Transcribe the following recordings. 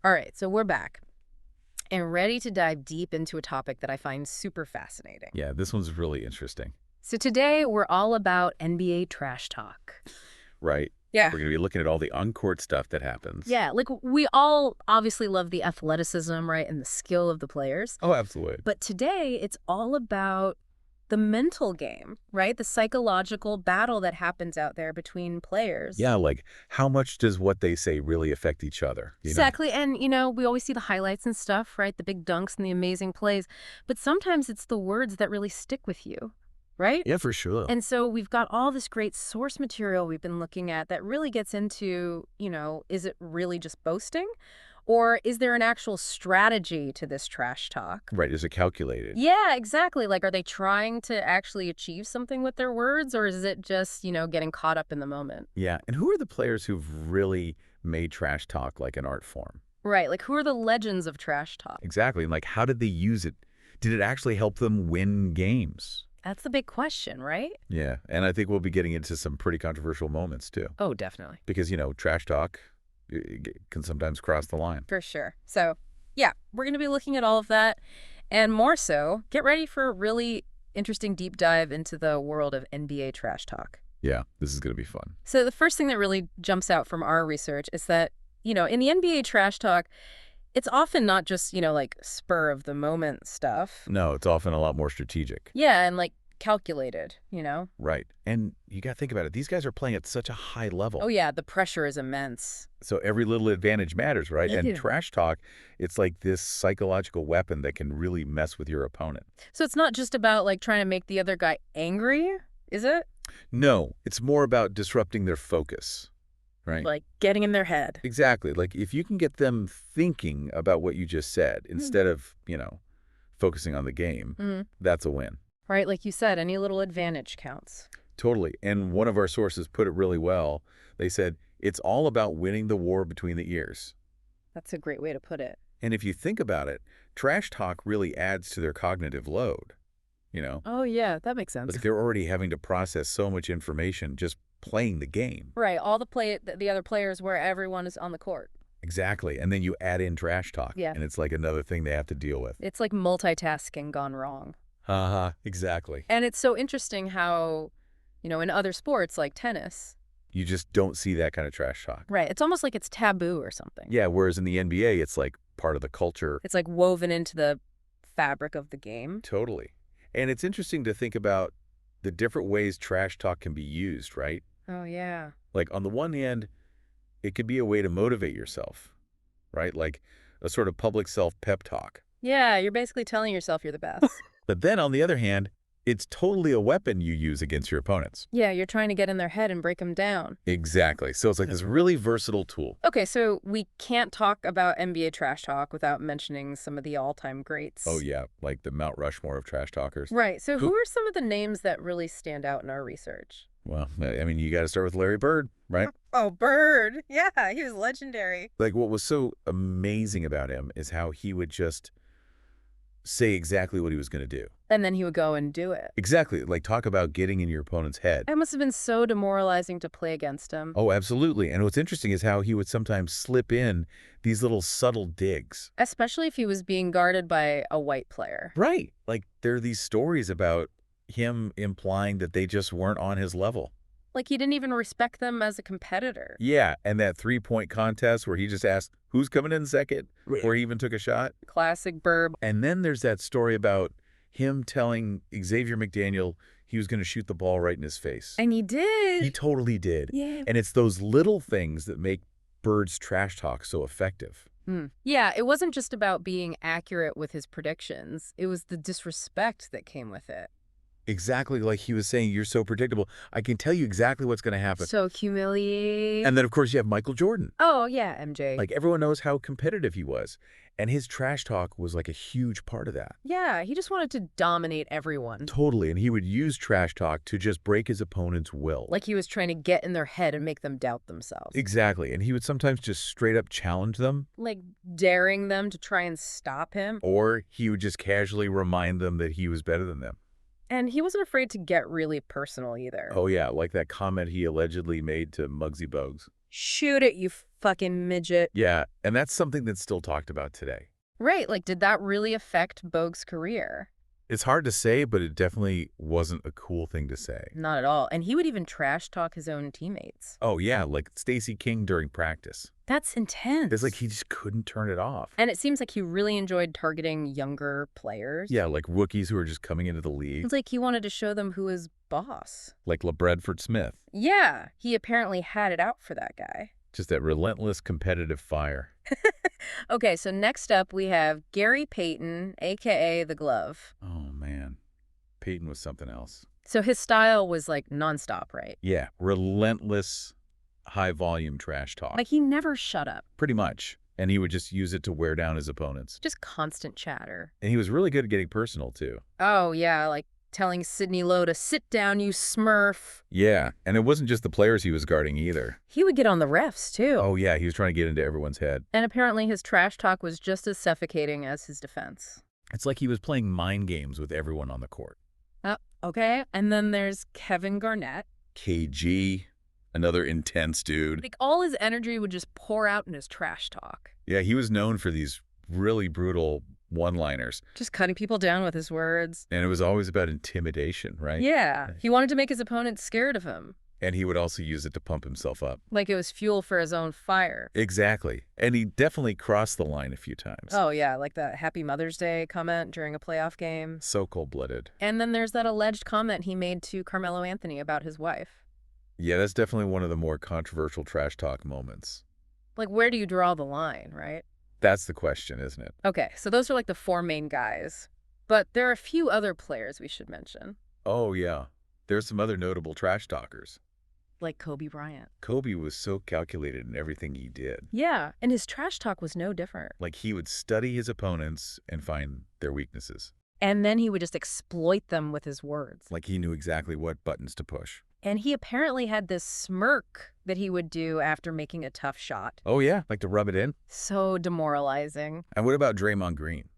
All right, so we're back and ready to dive deep into a topic that I find super fascinating. Yeah, this one's really interesting. So today we're all about NBA trash talk. Right? Yeah. We're going to be looking at all the on-court stuff that happens. Yeah, like we all obviously love the athleticism, right, and the skill of the players. Oh, absolutely. But today it's all about the mental game, right? The psychological battle that happens out there between players. Yeah, like how much does what they say really affect each other? Exactly. And, we always see the highlights and stuff, right? The big dunks and the amazing plays. But sometimes it's the words that really stick with you, right? Yeah, for sure. And so we've got all this great source material we've been looking at that really gets into, is it really just boasting? Or is there an actual strategy to this trash talk? Right, is it calculated? Yeah, exactly. Like, are they trying to actually achieve something with their words, or is it just, getting caught up in the moment? Yeah, and who are the players who've really made trash talk like an art form? Right. Like, who are the legends of trash talk? Exactly, and like how did they use it? Did it actually help them win games? That's the big question, right? Yeah, and I think we'll be getting into some pretty controversial moments too. Oh, definitely. Because, trash talk can sometimes cross the line. For sure. So, yeah, we're going to be looking at all of that and more so. Get ready for a really interesting deep dive into the world of NBA trash talk. Yeah, this is going to be fun. So the first thing that really jumps out from our research is that, in the NBA trash talk, it's often not just, like spur of the moment stuff. No, it's often a lot more strategic. Yeah, and like calculated, Right. And you got to think about it. These guys are playing at such a high level. Oh, yeah, the pressure is immense. So every little advantage matters, right? And trash talk, it's like this psychological weapon that can really mess with your opponent. So it's not just about like trying to make the other guy angry, is it? No, it's more about disrupting their focus, right? Like getting in their head. Exactly. Like if you can get them thinking about what you just said instead of, focusing on the game, that's a win. Right, like you said, any little advantage counts. Totally. And one of our sources put it really well. They said, it's all about winning the war between the ears. That's a great way to put it. And if you think about it, trash talk really adds to their cognitive load, Oh, yeah, that makes sense. Like they're already having to process so much information just playing the game. Right, all the other players where everyone is on the court. Exactly. And then you add in trash talk. Yeah. And it's like another thing they have to deal with. It's like multitasking gone wrong. Exactly. And it's so interesting how, in other sports like tennis. You just don't see that kind of trash talk. Right. It's almost like it's taboo or something. Yeah, whereas in the NBA, it's like part of the culture. It's like woven into the fabric of the game. Totally. And it's interesting to think about the different ways trash talk can be used, right? Oh, yeah. Like on the one hand, it could be a way to motivate yourself, right? Like a sort of public self-pep talk. Yeah, you're basically telling yourself you're the best. But then on the other hand, it's totally a weapon you use against your opponents. Yeah, you're trying to get in their head and break them down. Exactly. So it's like this really versatile tool. Okay, so we can't talk about NBA trash talk without mentioning some of the all-time greats. Oh, yeah, like the Mount Rushmore of trash talkers. Right. So who are some of the names that really stand out in our research? Well, I mean, you got to start with Larry Bird, right? Oh, Bird. Yeah, he was legendary. Like what was so amazing about him is how he would just say exactly what he was going to do. And then he would go and do it. Exactly. Like talk about getting in your opponent's head. It must have been so demoralizing to play against him. Oh, absolutely. And what's interesting is how he would sometimes slip in these little subtle digs. Especially if he was being guarded by a white player. Right. Like there are these stories about him implying that they just weren't on his level. Like he didn't even respect them as a competitor. Yeah, and that three-point contest where he just asked, who's coming in second? Or he even took a shot. Classic Burb. And then there's that story about him telling Xavier McDaniel he was going to shoot the ball right in his face. And he did. He totally did. Yeah. And it's those little things that make Bird's trash talk so effective. Yeah, it wasn't just about being accurate with his predictions. It was the disrespect that came with it. Exactly like he was saying, you're so predictable. I can tell you exactly what's going to happen. So humiliating. And then, of course, you have Michael Jordan. Oh, yeah, MJ. Like, everyone knows how competitive he was. And his trash talk was like a huge part of that. Yeah, he just wanted to dominate everyone. Totally. And he would use trash talk to just break his opponent's will. Like he was trying to get in their head and make them doubt themselves. Exactly. And he would sometimes just straight up challenge them. Like daring them to try and stop him. Or he would just casually remind them that he was better than them. And he wasn't afraid to get really personal either. Oh, yeah. Like that comment he allegedly made to Muggsy Bogues. Shoot it, you fucking midget. Yeah, and that's something that's still talked about today. Right, like, did that really affect Bogue's career? It's hard to say, but it definitely wasn't a cool thing to say. Not at all. And he would even trash talk his own teammates. Oh, yeah, like Stacey King during practice. That's intense. It's like he just couldn't turn it off. And it seems like he really enjoyed targeting younger players. Yeah, like rookies who are just coming into the league. It's like he wanted to show them who was boss. Like LeBredford Smith. Yeah, he apparently had it out for that guy. Just that relentless competitive fire. Okay, so next up we have Gary Payton, a.k.a. The Glove. Oh, man. Peyton was something else. So his style was like nonstop, right? Yeah, relentless, high-volume trash talk. Like he never shut up. Pretty much. And he would just use it to wear down his opponents. Just constant chatter. And he was really good at getting personal, too. Oh, yeah, like telling Sidney Lowe to sit down, you smurf. Yeah, and it wasn't just the players he was guarding either. He would get on the refs, too. Oh, yeah, he was trying to get into everyone's head. And apparently his trash talk was just as suffocating as his defense. It's like he was playing mind games with everyone on the court. Okay, and then there's Kevin Garnett. KG, another intense dude. Like all his energy would just pour out in his trash talk. Yeah, he was known for these really brutal one-liners. Just cutting people down with his words. And it was always about intimidation, right? Yeah, he wanted to make his opponents scared of him. And he would also use it to pump himself up. Like it was fuel for his own fire. Exactly. And he definitely crossed the line a few times. Oh, yeah, like that Happy Mother's Day comment during a playoff game. So cold-blooded. And then there's that alleged comment he made to Carmelo Anthony about his wife. Yeah, that's definitely one of the more controversial trash talk moments. Like, where do you draw the line, right? That's the question, isn't it? Okay, so those are like the four main guys. But there are a few other players we should mention. Oh, yeah. There's some other notable trash talkers. Like Kobe Bryant. Kobe was so calculated in everything he did. Yeah, and his trash talk was no different. Like he would study his opponents and find their weaknesses. And then he would just exploit them with his words. Like he knew exactly what buttons to push. And he apparently had this smirk that he would do after making a tough shot. Oh, yeah? Like to rub it in? So demoralizing. And what about Draymond Green?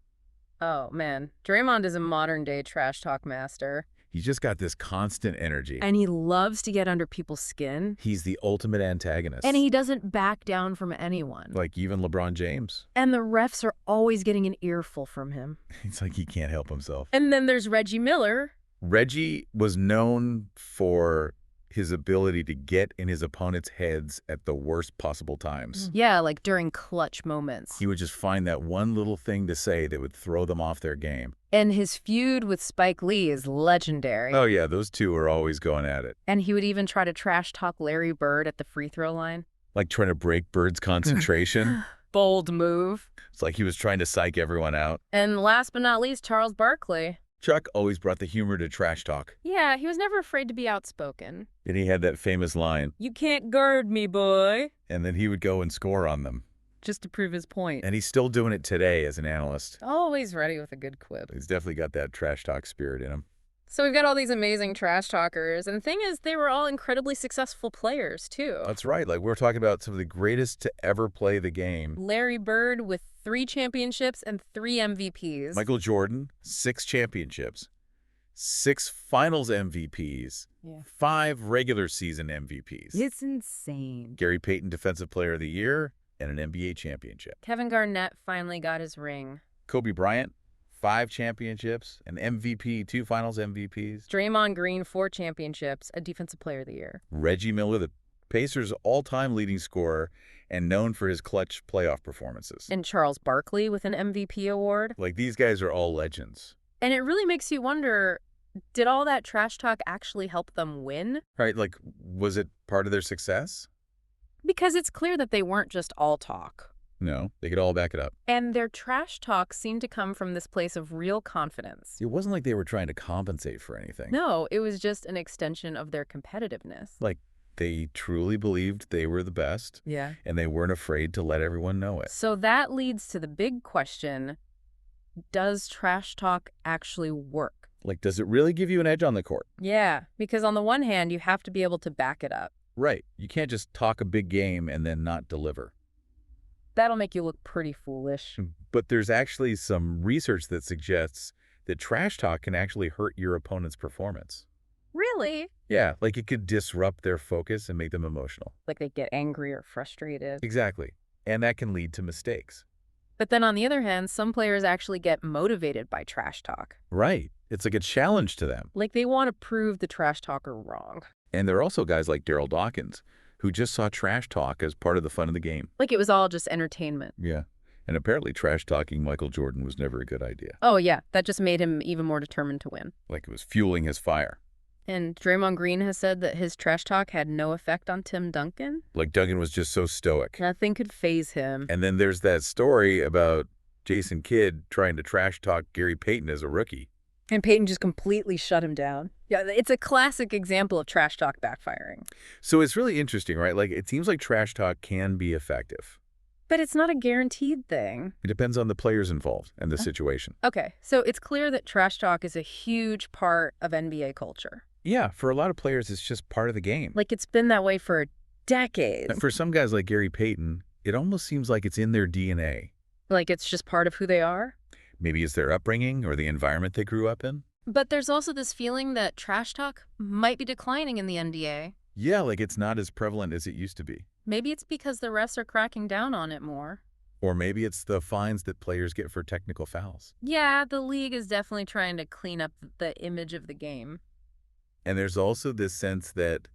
Oh, man. Draymond is a modern-day trash talk master. He's just got this constant energy. And he loves to get under people's skin. He's the ultimate antagonist. And he doesn't back down from anyone. Like even LeBron James. And the refs are always getting an earful from him. It's like he can't help himself. And then there's Reggie Miller. Reggie was known for his ability to get in his opponent's heads at the worst possible times. Yeah, like during clutch moments. He would just find that one little thing to say that would throw them off their game. And his feud with Spike Lee is legendary. Oh, yeah, those two are always going at it. And he would even try to trash talk Larry Bird at the free throw line. Like trying to break Bird's concentration. Bold move. It's like he was trying to psych everyone out. And last but not least, Charles Barkley. Chuck always brought the humor to trash talk. Yeah, he was never afraid to be outspoken. And he had that famous line. You can't guard me, boy. And then he would go and score on them. Just to prove his point. And he's still doing it today as an analyst. Always ready with a good quip. He's definitely got that trash talk spirit in him. So we've got all these amazing trash talkers. And the thing is, they were all incredibly successful players, too. That's right. Like, we're talking about some of the greatest to ever play the game. Larry Bird with 3 championships and 3 MVPs. Michael Jordan, 6 championships. 6 finals MVPs. Yeah. 5 regular season MVPs. It's insane. Gary Payton, Defensive Player of the Year, and an NBA championship. Kevin Garnett finally got his ring. Kobe Bryant, 5 championships, an MVP, 2 finals MVPs. Draymond Green, 4 championships, a Defensive Player of the Year. Reggie Miller, the Pacers' all-time leading scorer and known for his clutch playoff performances. And Charles Barkley with an MVP award. Like, these guys are all legends. And it really makes you wonder, did all that trash talk actually help them win? Right, like, was it part of their success? Because it's clear that they weren't just all talk. No, they could all back it up. And their trash talk seemed to come from this place of real confidence. It wasn't like they were trying to compensate for anything. No, it was just an extension of their competitiveness. Like, they truly believed they were the best. Yeah. And they weren't afraid to let everyone know it. So that leads to the big question, does trash talk actually work? Like, does it really give you an edge on the court? Yeah, because on the one hand, you have to be able to back it up. Right. You can't just talk a big game and then not deliver. That'll make you look pretty foolish. But there's actually some research that suggests that trash talk can actually hurt your opponent's performance. Really? Yeah, like it could disrupt their focus and make them emotional. Like they get angry or frustrated. Exactly. And that can lead to mistakes. But then on the other hand, some players actually get motivated by trash talk. Right. It's like a challenge to them. Like they want to prove the trash talker wrong. And there are also guys like Daryl Dawkins, who just saw trash talk as part of the fun of the game. Like it was all just entertainment. Yeah. And apparently trash talking Michael Jordan was never a good idea. Oh, yeah. That just made him even more determined to win. Like it was fueling his fire. And Draymond Green has said that his trash talk had no effect on Tim Duncan. Like Duncan was just so stoic. Nothing could faze him. And then there's that story about Jason Kidd trying to trash talk Gary Payton as a rookie. And Payton just completely shut him down. Yeah, it's a classic example of trash talk backfiring. So it's really interesting, right? Like it seems like trash talk can be effective. But it's not a guaranteed thing. It depends on the players involved and the situation. Okay, so it's clear that trash talk is a huge part of NBA culture. Yeah, for a lot of players, it's just part of the game. Like it's been that way for decades. And for some guys like Gary Payton, it almost seems like it's in their DNA. Like it's just part of who they are. Maybe it's their upbringing or the environment they grew up in. But there's also this feeling that trash talk might be declining in the NBA. Yeah, like it's not as prevalent as it used to be. Maybe it's because the refs are cracking down on it more. Or maybe it's the fines that players get for technical fouls. Yeah, the league is definitely trying to clean up the image of the game. And there's also this sense that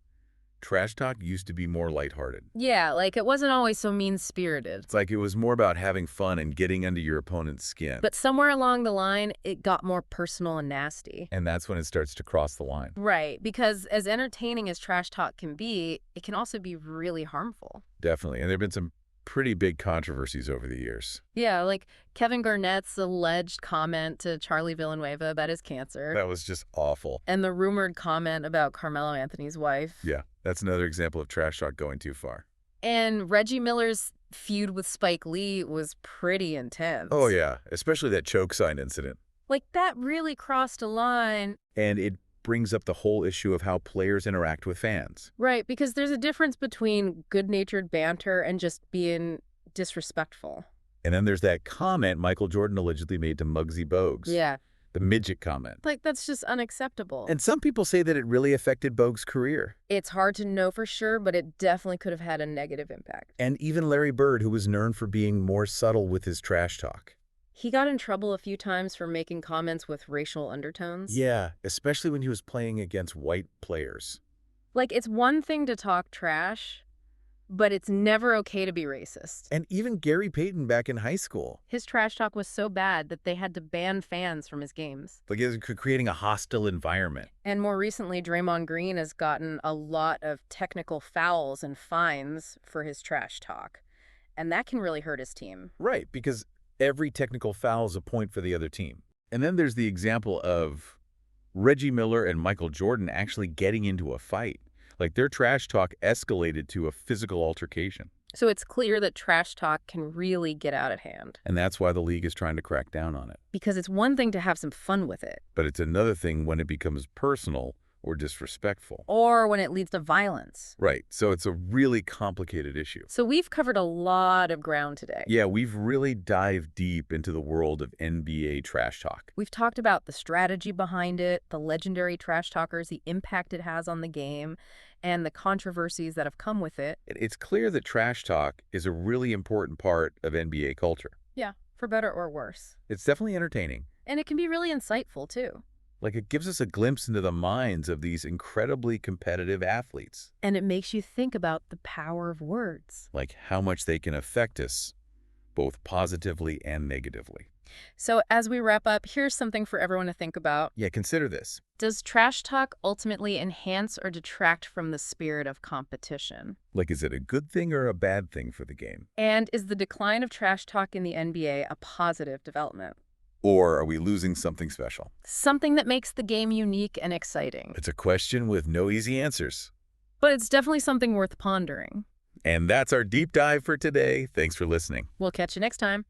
trash talk used to be more lighthearted. Yeah, like it wasn't always so mean-spirited. It's like it was more about having fun and getting under your opponent's skin. But somewhere along the line, it got more personal and nasty. And that's when it starts to cross the line. Right, because as entertaining as trash talk can be, it can also be really harmful. Definitely. And there have been some pretty big controversies over the years. Yeah, like Kevin Garnett's alleged comment to Charlie Villanueva about his cancer. That was just awful. And the rumored comment about Carmelo Anthony's wife. Yeah, that's another example of trash talk going too far. And Reggie Miller's feud with Spike Lee was pretty intense. Oh, yeah, especially that choke sign incident. Like, that really crossed a line. And it brings up the whole issue of how players interact with fans. Right, because there's a difference between good-natured banter and just being disrespectful. And then there's that comment Michael Jordan allegedly made to Muggsy Bogues. Yeah. The midget comment. Like, that's just unacceptable. And some people say that it really affected Bogues' career. It's hard to know for sure, but it definitely could have had a negative impact. And even Larry Bird, who was known for being more subtle with his trash talk. He got in trouble a few times for making comments with racial undertones. Yeah, especially when he was playing against white players. Like, it's one thing to talk trash, but it's never okay to be racist. And even Gary Payton back in high school. His trash talk was so bad that they had to ban fans from his games. Like, it was creating a hostile environment. And more recently, Draymond Green has gotten a lot of technical fouls and fines for his trash talk. And that can really hurt his team. Right, because every technical foul is a point for the other team. And then there's the example of Reggie Miller and Michael Jordan actually getting into a fight. Like their trash talk escalated to a physical altercation. So it's clear that trash talk can really get out of hand. And that's why the league is trying to crack down on it. Because it's one thing to have some fun with it. But it's another thing when it becomes personal or disrespectful. Or when it leads to violence. Right. So it's a really complicated issue. So we've covered a lot of ground today. Yeah, we've really dived deep into the world of NBA trash talk. We've talked about the strategy behind it, the legendary trash talkers, the impact it has on the game, and the controversies that have come with it. It's clear that trash talk is a really important part of NBA culture. Yeah, for better or worse. It's definitely entertaining. And it can be really insightful, too. Like it gives us a glimpse into the minds of these incredibly competitive athletes. And it makes you think about the power of words. Like how much they can affect us, both positively and negatively. So as we wrap up, here's something for everyone to think about. Yeah, consider this. Does trash talk ultimately enhance or detract from the spirit of competition? Like, is it a good thing or a bad thing for the game? And is the decline of trash talk in the NBA a positive development? Or are we losing something special? Something that makes the game unique and exciting. It's a question with no easy answers. But it's definitely something worth pondering. And that's our deep dive for today. Thanks for listening. We'll catch you next time.